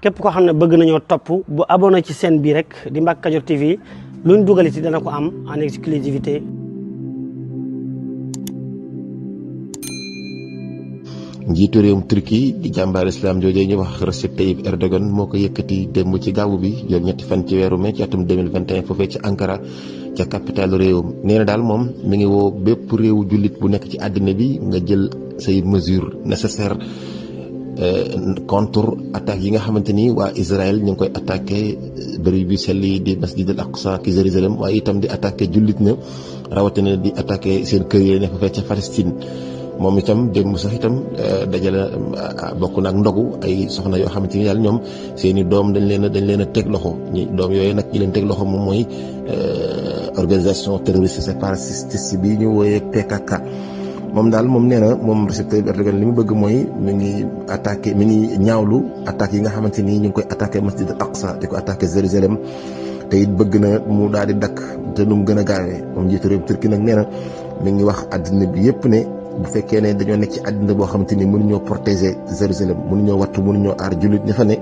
képp koo xam ne bëgg nañoo topp bu abonné ci chaîne bi rek di Mbacke Kadior TV luñ dugaliti dana ko am en exclusivité. njiitu réewum Turquie di jàmbaar islam jooju ñu wax Recep Tayyip Erdogan moo ko yëkkati démb ci gaawu bi jël ñetti fan ci weeru mai ci atum 2021 foofee ci Ankara ca capitalu réewum. nee na daal moom mi ngi woo bépp réewu jullit bu nekk ci àddina bi nga jël say mesures nécessaires contre attaques yi nga xamante ni waa Israël ñu ngi koy attaqué bërëb yu sell yi di masjid al aqsa ki Jérusalem waaye itam di attaqué jullit na rawatina di attaqué seen kër yi ne fa ca Palestine. moom itam démb sax itam dajale bokk na ak ndogu ay soxna yoo xamante ni daal ñoom seen i doom dañ leen a teg loxo ñi doom yooyu nag ñi leen teg loxo moom mooy organisation terroriste séparatiste bi ñu wooyee PKK. moom daal moom nee na moom Recep Tayyip Erdogan li mu bëgg mooy mi ngi ñaawlu attaques yi nga xamante ni ñu ngi koy attaqué masjid al aqsa di ko attaqué Jérusalem te it bëgg na mu daal di dakk te nu mu gën a gaawee moom njiitu réew Turquie nag nee na mi ngi wax àddina bi yëpp ne bu fekkee ne dañoo nekk ci àddina boo xamante ni mënuñoo protéger Jérusalem mënuñoo wattu mënuñoo aar jullit ña fa ne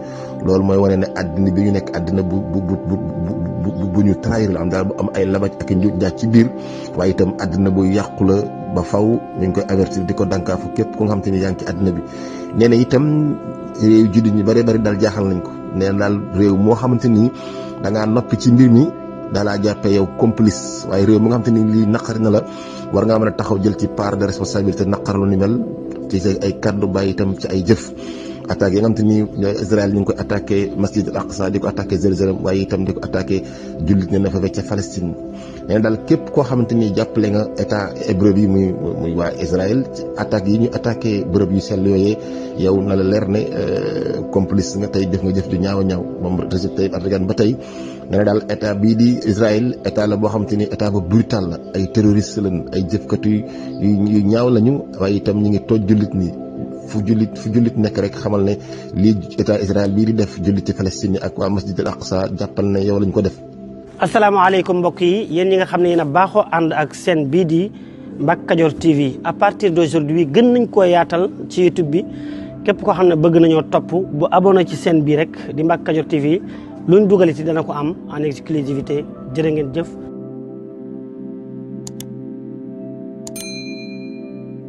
loolu mooy wane ne àddina bi ñu nekk àddina bu ñu trahir la am daal bu am ay labaj ak njuuj njaaj ci biir waaye itam àddina bu yàqu la ba faw ñu ngi koy avertir di ko dànkaafu képp ku nga xamante ni yaa ngi ci àddina bi. nee na itam réew jullit ñu bari daal jaaxal nañ ko nee na daal réew moo xamante ni da ngaa noppi ci mbir mi daalaa jàppee yow complice waaye réew mi nga xamante ni lii naqari na la war ngaa mën a taxaw jël ci part de responsabilité naqar lu ni mel ci ay kaddu bàyyi itam ci ay jëf. attaques yi nga xamante ni Israël ñu ngi koy attaqué masjid al aqsa di ko attaqué Jérusalem waaye itam di ko attaqué jullit ne na fa ca Palestine. nee na daal képp koo xamante ni jàppale nga état hébreu bi muy waa Israël ci attaques yi ñu attaqué bërëb yu sell yooyee yow na la leer ne complice nga tey def nga jëf du ñaaw a ñaaw moom Recep Tayyip Erdogan ba tey. nee na daal état bii di Israël état la boo xamante ni état ba brutal la ay terroriste lañ ay jëfkat yu ñaaw lañu waaye itam ñu ngi tooj jullit ñi fu jullit nekk rek xamal ne lii état Israël bii di def jullit ci Palestine ak waa masjid al aqsa jàppal ne yow lañ ko def. asalaamaaleykum mbokk yi yéen ñi nga xam ne yéen a baaxoo ànd ak chaîne bii di Mbacke Kadior TV à partir d'aujourd'hui gën nañ koo yaatal ci YouTube bi képp koo xam ne bëgg nañoo topp bu abonné ci chaîne bii rek di Mbacke Kadior TV luñ dugaliti dana ko am en exclusivité jërë ngeen jëf.